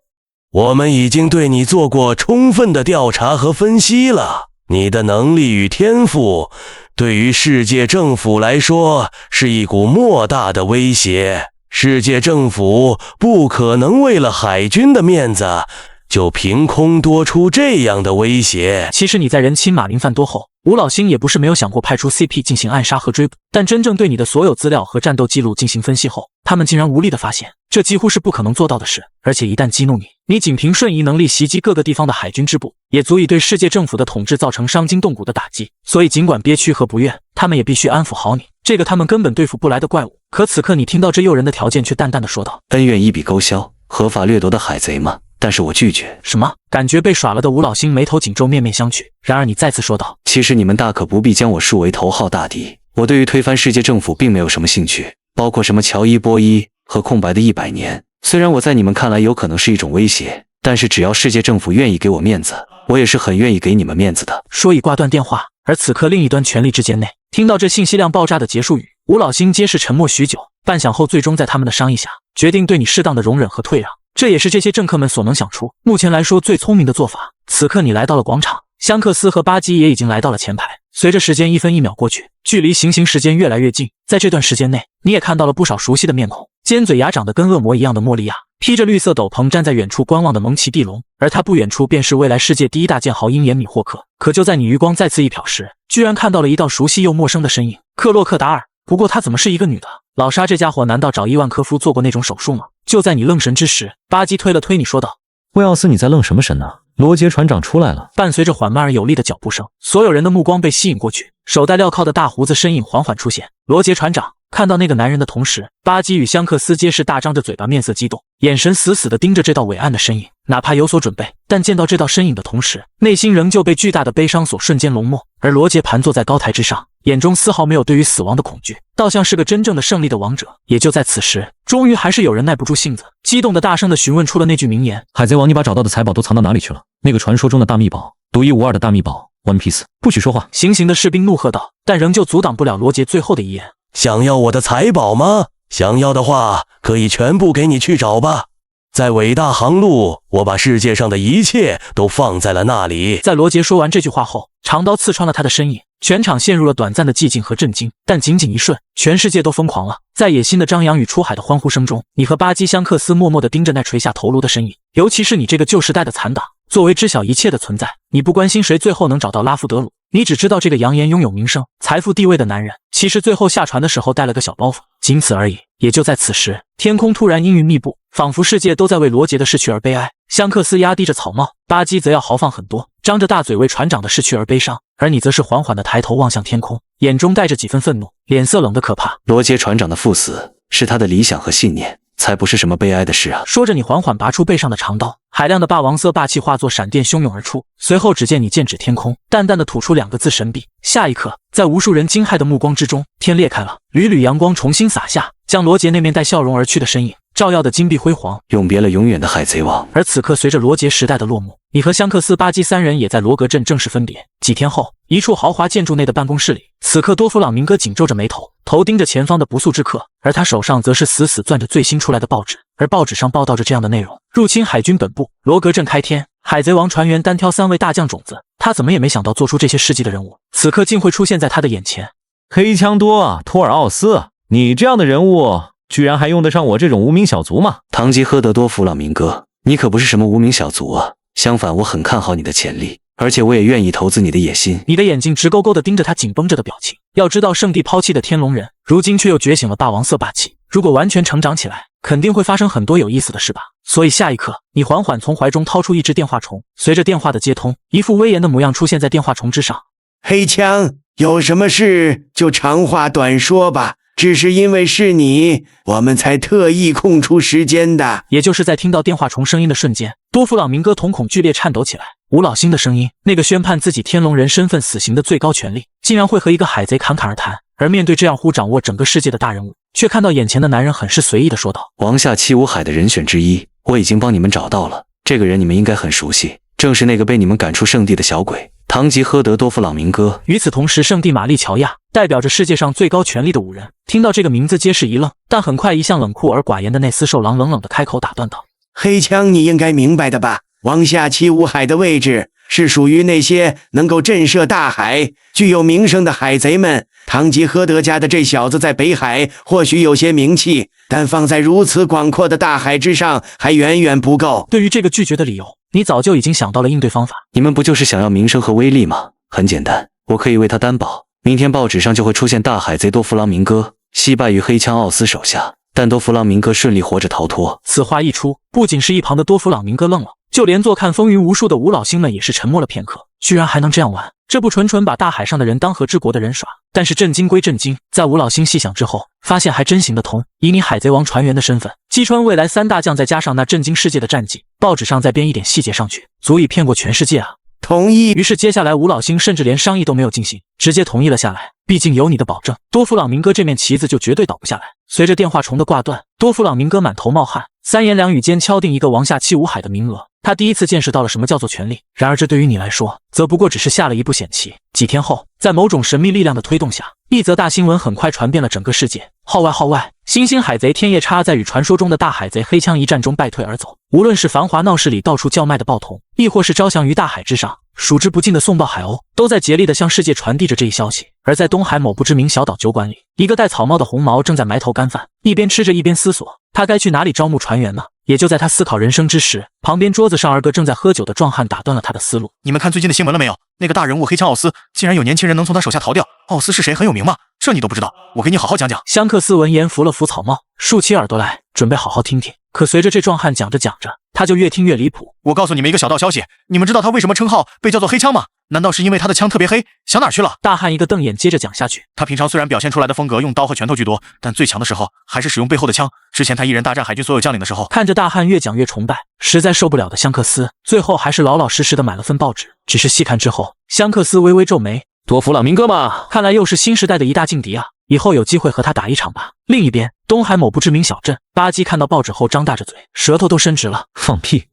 我们已经对你做过充分的调查和分析了，你的能力与天赋对于世界政府来说是一股莫大的威胁，世界政府不可能为了海军的面子就凭空多出这样的威胁。其实你在人亲马林范多后，吴老星也不是没有想过派出 CP 进行暗杀和追捕，但真正对你的所有资料和战斗记录进行分析后，他们竟然无力地发现，这几乎是不可能做到的事。而且一旦激怒你，你仅凭瞬移能力袭击各个地方的海军支部，也足以对世界政府的统治造成伤筋动骨的打击。所以尽管憋屈和不愿，他们也必须安抚好你，这个他们根本对付不来的怪物。可此刻你听到这诱人的条件，却淡淡地说道：恩怨一笔勾销，合法掠夺的海贼吗？但是我拒绝。什么？感觉被耍了的吴老星眉头紧皱，面面相觑。然而你再次说道：其实你们大可不必将我树为头号大敌，我对于推翻世界政府并没有什么兴趣，包括什么乔伊波伊和空白的100年。虽然我在你们看来有可能是一种威胁，但是只要世界政府愿意给我面子，我也是很愿意给你们面子的。说已挂断电话，而此刻另一端权力之间内，听到这信息量爆炸的结束语，吴老星皆是沉默许久，半晌后最终在他们的商议下，决定对你适当的容忍和退让。这也是这些政客们所能想出目前来说最聪明的做法。此刻你来到了广场，香克斯和巴基也已经来到了前排。随着时间1分1秒过去，距离行刑时间越来越近。在这段时间内，你也看到了不少熟悉的面孔，尖嘴牙长得跟恶魔一样的莫利亚，披着绿色斗篷站在远处观望的蒙奇蒂龙，而他不远处便是未来世界第1大剑豪鹰眼米霍克。可就在你余光再次一瞟时，居然看到了一道熟悉又陌生的身影，克洛克达尔。不过她怎么是一个女的？老沙这家伙难道找伊万科夫做过那种手术吗？就在你愣神之时，巴基推了推你说道：威奥斯，你在愣什么神呢？罗杰船长出来了。伴随着缓慢而有力的脚步声，所有人的目光被吸引过去，手戴镣铐的大胡子身影缓缓出现。罗杰船长看到那个男人的同时，巴基与香克斯皆是大张着嘴巴，面色激动，眼神死死地盯着这道伟岸的身影。哪怕有所准备，但见到这道身影的同时，内心仍旧被巨大的悲伤所瞬间笼没。而罗杰盘坐在高台之上，眼中丝毫没有对于死亡的恐惧，倒像是个真正的胜利的王者。也就在此时，终于还是有人耐不住性子，激动地大声地询问出了那句名言：海贼王，你把找到的财宝都藏到哪里去了？那个传说中的大秘宝，独一无二的大秘宝 One Piece， 不许说话！行刑的士兵怒喝道，但仍旧阻挡不了罗杰最后的遗言。想要我的财宝吗？想要的话，可以全部给你去找吧。在伟大航路，我把世界上的一切都放在了那里。在罗杰说完这句话后，长刀刺穿了他的身影，全场陷入了短暂的寂静和震惊。但仅仅一瞬，全世界都疯狂了。在野心的张扬与出海的欢呼声中，你和巴基香克斯默默地盯着那垂下头颅的身影。尤其是你这个旧时代的残党，作为知晓一切的存在，你不关心谁最后能找到拉夫德鲁，你只知道这个扬言拥有名声、财富、地位的男人，其实最后下船的时候带了个小包袱，仅此而已。也就在此时，天空突然阴云密布，仿佛世界都在为罗杰的逝去而悲哀。香克斯压低着草帽，巴基则要豪放很多，张着大嘴为船长的逝去而悲伤，而你则是缓缓地抬头望向天空，眼中带着几分愤怒，脸色冷得可怕。罗杰船长的赴死是他的理想和信念，才不是什么悲哀的事啊！说着，你缓缓拔出背上的长刀，海量的霸王色霸气化作闪电汹涌而出。随后，只见你剑指天空，淡淡的吐出2个字：神臂。下一刻，在无数人惊骇的目光之中，天裂开了，缕缕阳光重新洒下，将罗杰那面带笑容而去的身影照耀的金碧辉煌。永别了永远的海贼王。而此刻，随着罗杰时代的落幕，你和香克斯、巴基3人也在罗格镇正式分别。几天后，一处豪华建筑内的办公室里，此刻多弗朗明哥紧皱着眉头，头盯着前方的不速之客，而他手上则是死死攥着最新出来的报纸，而报纸上报道着这样的内容：入侵海军本部，罗格镇开天，海贼王船员单挑3位大将种子。他怎么也没想到做出这些事迹的人物，此刻竟会出现在他的眼前。黑枪多托尔奥斯，你这样的人物居然还用得上我这种无名小卒吗？堂吉诃德多弗朗明哥，你可不是什么无名小卒啊，相反，我很看好你的潜力，而且我也愿意投资你的野心。你的眼睛直勾勾地盯着他紧绷着的表情，要知道圣地抛弃的天龙人，如今却又觉醒了霸王色霸气，如果完全成长起来，肯定会发生很多有意思的事吧。所以下一刻，你缓缓从怀中掏出一只电话虫，随着电话的接通，一副威严的模样出现在电话虫之上。黑枪，有什么事就长话短说吧，只是因为是你，我们才特意空出时间的。也就是在听到电话虫声音的瞬间，多弗朗明哥瞳孔剧烈颤抖起来。吴老星的声音，那个宣判自己天龙人身份死刑的最高权力，竟然会和一个海贼侃侃而谈。而面对这样忽掌握整个世界的大人物，却看到眼前的男人很是随意地说道：王下七武海的人选之一，我已经帮你们找到了。这个人你们应该很熟悉，正是那个被你们赶出圣地的小鬼堂吉诃德多弗朗明哥。与此同时，圣地玛丽乔亚代表着世界上最高权力的5人，听到这个名字皆是一愣，但很快一向冷酷而寡言的内斯兽狼冷冷地开口打断道：黑枪，你应该明白的吧，王下七武海的位置是属于那些能够震慑大海、具有名声的海贼们。堂吉诃德家的这小子在北海或许有些名气，但放在如此广阔的大海之上还远远不够。对于这个拒绝的理由，你早就已经想到了应对方法。你们不就是想要名声和威力吗？很简单，我可以为他担保，明天报纸上就会出现大海贼多弗朗明哥惜败于黑枪奥斯手下，但多弗朗明哥顺利活着逃脱。此话一出，不仅是一旁的多弗朗明哥愣了，就连坐看风云无数的吴老星们也是沉默了片刻。居然还能这样玩，这不纯纯把大海上的人当和之国的人耍？但是震惊归震惊，在吴老星细想之后，发现还真行得通。以你海贼王船员的身份，击穿未来3大将，再加上那震惊世界的战绩，报纸上再编一点细节上去，足以骗过全世界啊！同意。于是接下来吴老星甚至连商议都没有进行，直接同意了下来。毕竟有你的保证，多弗朗明哥这面旗子就绝对倒不下来。随着电话虫的挂断，多弗朗明哥满头冒汗，三言两语间敲定一个王下七武海的名额。他第一次见识到了什么叫做权力，然而这对于你来说，则不过只是下了一步险棋。几天后，在某种神秘力量的推动下，一则大新闻很快传遍了整个世界。号外，新兴海贼天夜叉在与传说中的大海贼黑枪一战中败退而走。无论是繁华闹市里到处叫卖的报童，亦或是招降于大海之上数之不尽的送报海鸥，都在竭力地向世界传递着这一消息。而在东海某不知名小岛酒馆里，一个戴草帽的红毛正在埋头干饭，一边吃着一边思索，他该去哪里招募船员呢？也就在他思考人生之时，旁边桌子上2个正在喝酒的壮汉打断了他的思路。你们看最近的新闻了没有？那个大人物黑枪奥斯，竟然有年轻人能从他手下逃掉。奥斯是谁？很有名吗？这你都不知道？我给你好好讲讲。香克斯闻言扶了扶草帽，竖起耳朵来，准备好好听听。可随着这壮汉讲着讲着，他就越听越离谱。我告诉你们一个小道消息，你们知道他为什么称号被叫做黑枪吗？难道是因为他的枪特别黑？想哪儿去了？大汉一个瞪眼，接着讲下去。他平常虽然表现出来的风格用刀和拳头居多，但最强的时候还是使用背后的枪。之前他一人大战海军所有将领的时候，看着大汉越讲越崇拜，实在受不了的香克斯，最后还是老老实实的买了份报纸。只是细看之后，香克斯微微皱眉，多弗朗明哥嘛，看来又是新时代的一大劲敌啊！以后有机会和他打一场吧。另一边，东海某不知名小镇，巴基看到报纸后张大着嘴，舌头都伸直了。放屁！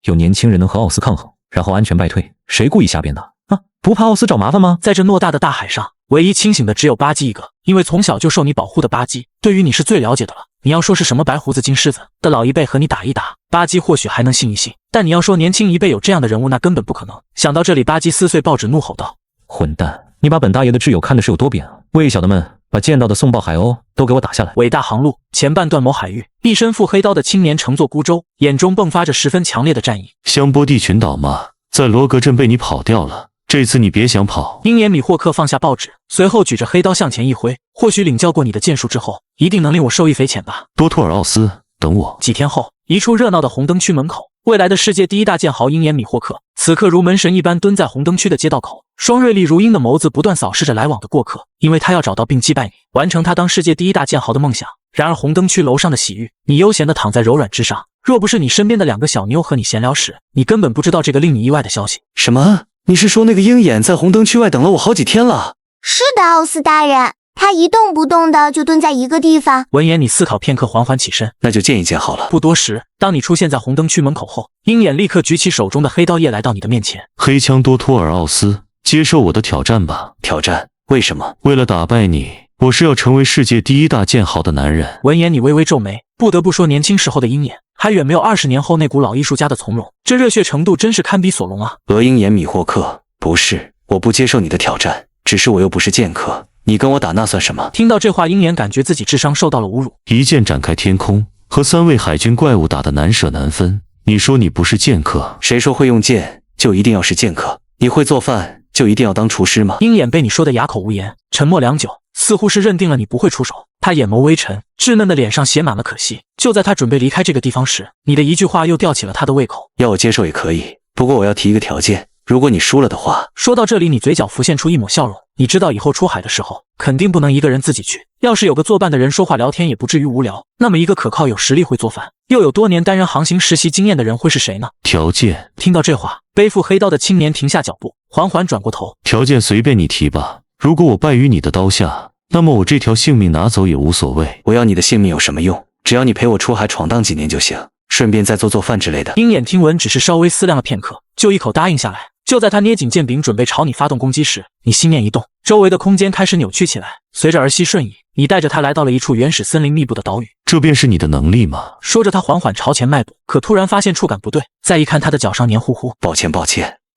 有年轻人能和奥斯抗衡，然后安全败退，谁故意瞎编的啊？不怕奥斯找麻烦吗？在这偌大的大海上，唯一清醒的只有巴基一个，因为从小就受你保护的巴基，对于你是最了解的了。你要说是什么白胡子金狮子的老一辈和你打一打，巴基或许还能信一信，但你要说年轻一辈有这样的人物，那根本不可能。想到这里，巴基撕碎报纸，怒吼道：“混蛋！你把本大爷的挚友看的是有多扁啊！魏小的们，把见到的送报海鸥都给我打下来！”伟大航路前半段某海域，一身负黑刀的青年乘坐孤舟，眼中迸发着十分强烈的战意。香波地群岛嘛，在罗格镇被你跑掉了，这次你别想跑。鹰眼米霍克放下报纸，随后举着黑刀向前一挥，或许领教过你的剑术之后，一定能令我受益匪浅吧。多托尔奥斯，等我。几天后，一处热闹的红灯区门口，未来的世界第一大剑豪鹰眼米霍克此刻如门神一般蹲在红灯区的街道口，双锐利如鹰的眸子不断扫视着来往的过客，因为他要找到并击败你，完成他当世界第一大剑豪的梦想。然而红灯区楼上的洗浴，你悠闲地躺在柔软之上，若不是你身边的2个小妞和你闲聊时，你根本不知道这个令你意外的消息。什么？你是说那个鹰眼在红灯区外等了我好几天了？是的，奥斯大人，他一动不动的就蹲在一个地方。闻言，你思考片刻，缓缓起身。那就见一见好了。不多时，当你出现在红灯区门口后，鹰眼立刻举起手中的黑刀叶来到你的面前。黑枪多托尔奥斯，接受我的挑战吧。挑战？为什么？为了打败你，我是要成为世界第一大剑豪的男人。闻言，你微微皱眉。不得不说，年轻时候的鹰眼还远没有20年后那股老艺术家的从容，这热血程度真是堪比索隆啊！鹰眼米霍克，不是，我不接受你的挑战，只是我又不是剑客，你跟我打那算什么？听到这话，鹰眼感觉自己智商受到了侮辱。一剑展开天空，和3位海军怪物打得难舍难分。你说你不是剑客？谁说会用剑就一定要是剑客？你会做饭就一定要当厨师吗？鹰眼被你说得哑口无言，沉默良久，似乎是认定了你不会出手。他眼眸微沉，稚嫩的脸上写满了可惜。就在他准备离开这个地方时，你的一句话又吊起了他的胃口。要我接受也可以，不过我要提一个条件，如果你输了的话。说到这里，你嘴角浮现出一抹笑容。你知道以后出海的时候，肯定不能一个人自己去，要是有个作伴的人，说话聊天也不至于无聊。那么一个可靠、有实力、会做饭，又有多年担任航行实习经验的人会是谁呢？条件。听到这话，背负黑刀的青年停下脚步，缓缓转过头。条件随便你提吧，如果我败于你的刀下，那么我这条性命拿走也无所谓。我要你的性命有什么用？只要你陪我出海闯荡几年就行，顺便再做饭之类的。鹰眼听闻只是稍微思量了片刻，就一口答应下来。就在他捏紧剑柄准备朝你发动攻击时，你心念一动，周围的空间开始扭曲起来。随着儿媳瞬移，你带着他来到了一处原始森林密布的岛屿。这便是你的能力吗？说着，他缓缓朝前迈步，可突然发现触感不对，再一看，他的脚上黏糊糊。抱歉，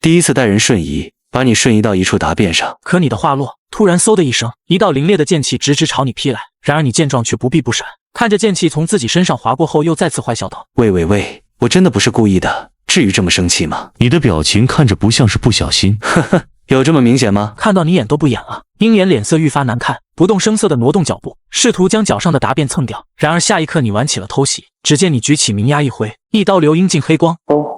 第一次带人瞬移，把你瞬移到一处答辩上。可你的话落，突然嗖的一声，一道凌冽的剑气直直朝你劈来。然而你见状却不避不闪，看着剑气从自己身上划过后，又再次坏笑道：“喂，我真的不是故意的。至于这么生气吗？你的表情看着不像是不小心。呵呵，有这么明显吗？看到你演都不演了。鹰眼脸色愈发难看，不动声色地挪动脚步，试图将脚上的答辩蹭掉。然而下一刻你玩起了偷袭，只见你举起明鸭一挥，一刀流鹰进黑光，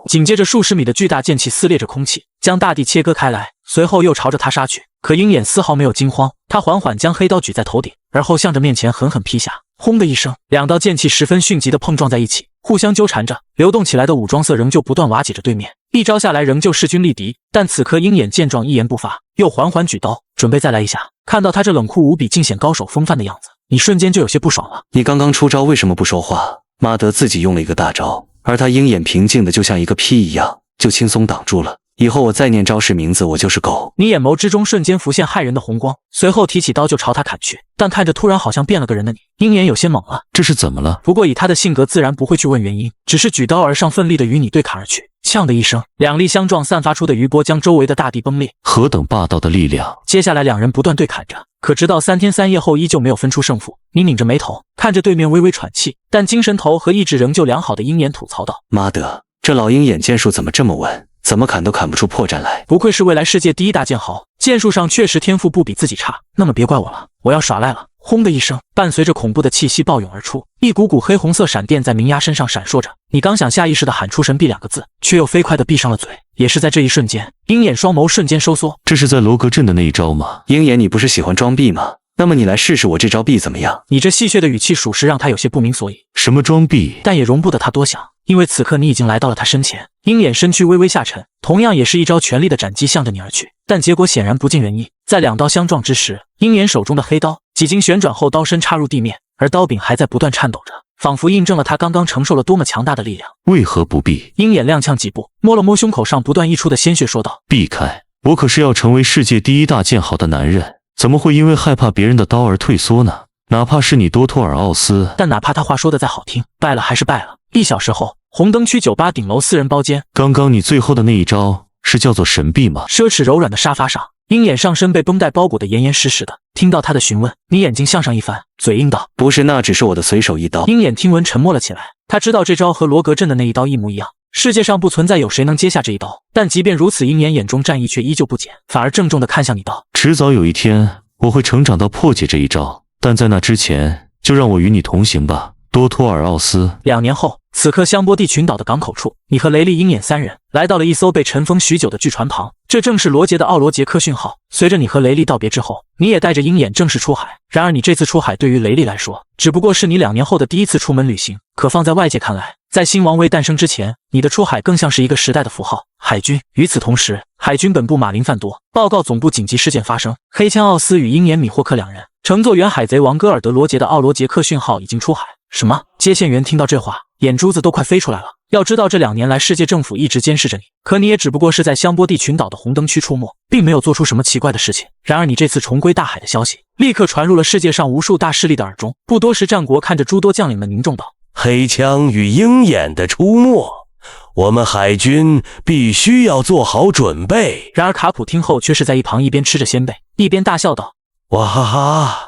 紧接着数十米的巨大剑气撕裂着空气，将大地切割开来，随后又朝着他杀去。可鹰眼丝毫没有惊慌，他缓缓将黑刀举在头顶，而后向着面前狠狠劈下。轰的一声，两道剑气十分迅疾地碰撞在一起，互相纠缠着，流动起来的武装色仍旧不断瓦解着对面。一招下来仍旧势均力敌，但此刻鹰眼见状一言不发，又缓缓举刀，准备再来一下。看到他这冷酷无比、尽显高手风范的样子，你瞬间就有些不爽了。你刚刚出招为什么不说话？妈德自己用了一个大招，而他鹰眼平静的就像一个屁一样，就轻松挡住了。以后我再念招式名字，我就是狗。你眼眸之中瞬间浮现骇人的红光，随后提起刀就朝他砍去，但看着突然好像变了个人的你，鹰眼有些懵了。这是怎么了？不过以他的性格自然不会去问原因，只是举刀而上，奋力的与你对砍而去。呛的一声，两力相撞，散发出的余波将周围的大地崩裂。何等霸道的力量！接下来两人不断对砍着，可直到3天3夜后依旧没有分出胜负。你拧着眉头看着对面微微喘气，但精神头和意志仍旧良好的鹰眼吐槽道：妈的，这老鹰眼剑术怎么这么稳？怎么砍都砍不出破绽来。不愧是未来世界第1大剑豪，剑术上确实天赋不比自己差。那么别怪我了，我要耍赖了。轰的一声，伴随着恐怖的气息暴涌而出，一股股黑红色闪电在明鸦身上闪烁着。你刚想下意识地喊出神臂2个字，却又飞快地闭上了嘴。也是在这一瞬间，鹰眼双眸瞬间收缩。这是在罗格镇的那一招吗？鹰眼，你不是喜欢装逼吗？那么你来试试我这招臂怎么样？你这戏谑的语气属实让他有些不明所以。什么装逼？但也容不得他多想，因为此刻你已经来到了他身前。鹰眼身躯微微下沉，同样也是一招全力的斩击向着你而去，但结果显然不尽人意。在两刀相撞之时，鹰眼手中的黑刀几经旋转后，刀身插入地面，而刀柄还在不断颤抖着，仿佛印证了他刚刚承受了多么强大的力量。为何不避？鹰眼踉跄几步，摸了摸胸口上不断溢出的鲜血，说道：避开！我可是要成为世界第1大剑豪的男人，怎么会因为害怕别人的刀而退缩呢？哪怕是你多托尔奥斯。但哪怕他话说的再好听，败了还是败了。1小时后，红灯区酒吧顶楼4人包间。刚刚你最后的那一招是叫做神臂吗？奢侈柔软的沙发上，鹰眼上身被绷带包裹得严严实实的。听到他的询问，你眼睛向上一翻，嘴硬道：不是，那只是我的随手一刀。鹰眼听闻沉默了起来，他知道这招和罗格镇的那一刀一模一样，世界上不存在有谁能接下这一刀。但即便如此，鹰眼眼中战意却依旧不减，反而郑重地看向你道：迟早有一天我会成长到破解这一招，但在那之前就让我与你同行吧，多托尔奥斯。2年后，此刻香波地群岛的港口处，你和雷利、鹰眼3人来到了一艘被尘封许久的巨船旁，这正是罗杰的奥罗杰克逊号。随着你和雷利道别之后，你也带着鹰眼正式出海。然而你这次出海对于雷利来说，只不过是你2年后的第1次出门旅行，可放在外界看来，在新王位诞生之前，你的出海更像是一个时代的符号。海军。与此同时，海军本部马林范多报告总部紧急事件发生，黑枪奥斯与鹰眼米霍克2人乘坐原海贼王戈尔德罗杰的奥罗杰克逊号已经出海。什么？接线员听到这话，眼珠子都快飞出来了。要知道这2年来世界政府一直监视着你，可你也只不过是在香波地群岛的红灯区出没，并没有做出什么奇怪的事情。然而你这次重归大海的消息立刻传入了世界上无数大势力的耳中。不多时，战国看着诸多将领们凝重道：黑枪与鹰眼的出没，我们海军必须要做好准备。然而卡普听后却是在一旁一边吃着鲜贝，一边大笑道：哇哈哈，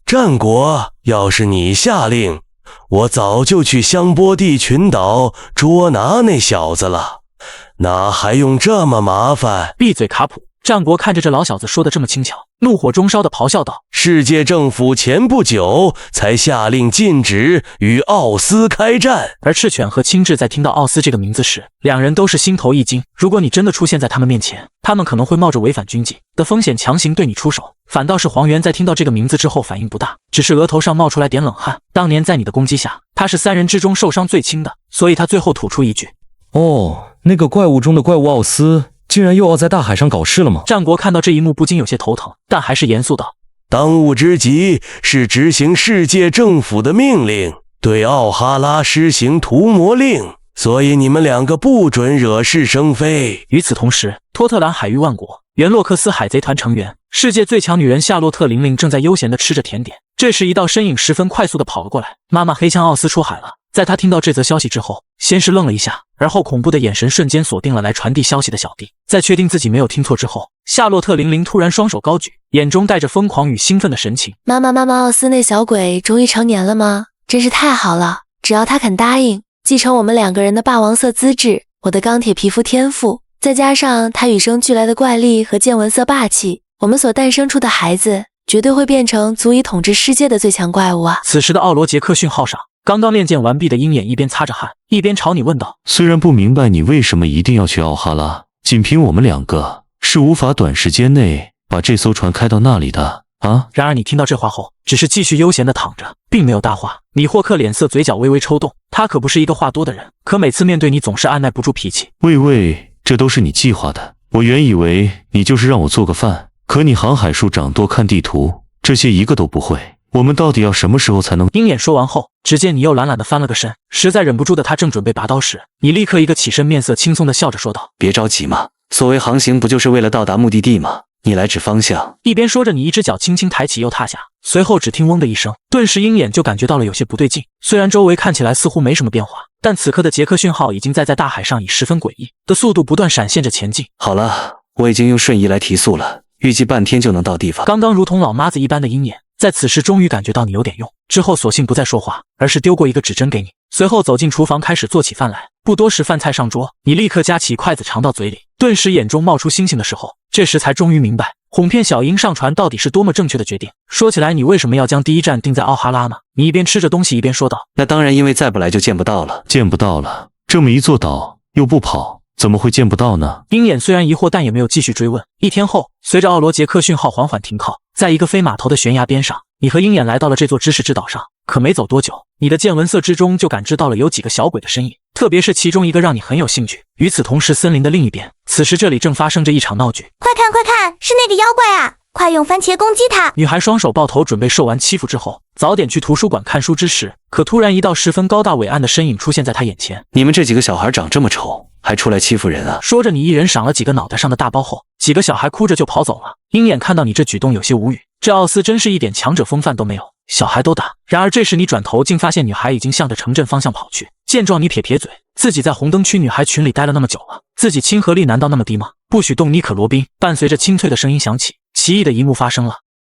战国，要是你下令，我早就去香波地群岛捉拿那小子了，哪还用这么麻烦？闭嘴，卡普！战国看着这老小子说的这么轻巧，怒火中烧的咆哮道：世界政府前不久才下令禁止与奥斯开战。而赤犬和青雉在听到奥斯这个名字时，2人都是心头一惊。如果你真的出现在他们面前，他们可能会冒着违反军纪的风险强行对你出手。反倒是黄猿在听到这个名字之后反应不大，只是额头上冒出来点冷汗。当年在你的攻击下，他是3人之中受伤最轻的，所以他最后吐出一句：哦，那个怪物中的怪物奥斯竟然又要在大海上搞事了吗？战国看到这一幕不禁有些头疼，但还是严肃道：当务之急是执行世界政府的命令，对奥哈拉施行屠魔令，所以你们2个不准惹是生非。与此同时，托特兰海域万国原洛克斯海贼团成员世界最强女人夏洛特玲玲正在悠闲地吃着甜点，这时一道身影十分快速地跑了过来。妈妈黑枪奥斯出海了。在他听到这则消息之后，先是愣了一下，而后恐怖的眼神瞬间锁定了来传递消息的小弟。在确定自己没有听错之后，夏洛特玲玲突然双手高举，眼中带着疯狂与兴奋的神情。妈妈，奥斯那小鬼终于成年了吗？真是太好了，只要他肯答应继承我们2个人的霸王色资质，我的钢铁皮肤天赋，再加上他与生俱来的怪力和见闻色霸气，我们所诞生出的孩子绝对会变成足以统治世界的最强怪物啊！此时的奥罗杰克讯号上，刚刚练剑完毕的鹰眼一边擦着汗，一边朝你问道：“虽然不明白你为什么一定要去奥哈拉，仅凭我们两个是无法短时间内把这艘船开到那里的啊！”然而你听到这话后，只是继续悠闲地躺着，并没有搭话。米霍克脸色嘴角微微抽动，他可不是一个话多的人，可每次面对你总是按耐不住脾气。喂，这都是你计划的。我原以为你就是让我做个饭，可你航海术掌舵看地图，这些一个都不会。我们到底要什么时候才能……鹰眼说完后，只见你又懒懒地翻了个身，实在忍不住的他正准备拔刀时，你立刻一个起身，面色轻松地笑着说道：“别着急嘛，所谓航行不就是为了到达目的地吗？你来指方向。”一边说着，你一只脚轻轻抬起又踏下，随后只听嗡的一声，顿时鹰眼就感觉到了有些不对劲。虽然周围看起来似乎没什么变化，但此刻的杰克讯号已经在大海上以十分诡异的速度不断闪现着前进。好了，我已经用瞬移来提速了，预计半天就能到地方。刚刚如同老妈子一般的鹰眼，在此时终于感觉到你有点用，之后索性不再说话，而是丢过一个指针给你，随后走进厨房开始做起饭来。不多时，饭菜上桌，你立刻夹起筷子尝到嘴里，顿时眼中冒出星星的时候，这时才终于明白哄骗小鹰上船到底是多么正确的决定。说起来，你为什么要将第一站定在奥哈拉呢？你一边吃着东西一边说道：“那当然，因为再不来就见不到了。见不到了，这么一座岛又不跑，怎么会见不到呢？”鹰眼虽然疑惑，但也没有继续追问。一天后，随着奥罗杰克讯号缓缓停靠，在一个飞码头的悬崖边上，你和鹰眼来到了这座知识之岛上。可没走多久，你的见闻色之中就感知到了有几个小鬼的身影，特别是其中一个让你很有兴趣。与此同时，森林的另一边，此时这里正发生着一场闹剧。快看快看，是那个妖怪啊！快用番茄攻击他！女孩双手抱头，准备受完欺负之后早点去图书馆看书之时，可突然一道十分高大伟岸的身影出现在她眼前。你们这几个小孩长这么丑，还出来欺负人啊！说着，你一人赏了几个脑袋上的大包后，几个小孩哭着就跑走了。鹰眼看到你这举动有些无语，这奥斯真是一点强者风范都没有，小孩都打。然而这时你转头竟发现女孩已经向着城镇方向跑去。见状你撇撇嘴，自己在红灯区女孩群里待了那么久了，自己亲和力难道那么低吗？不许动妮可罗宾！伴随着清脆的声音响起，奇异的一幕发生了。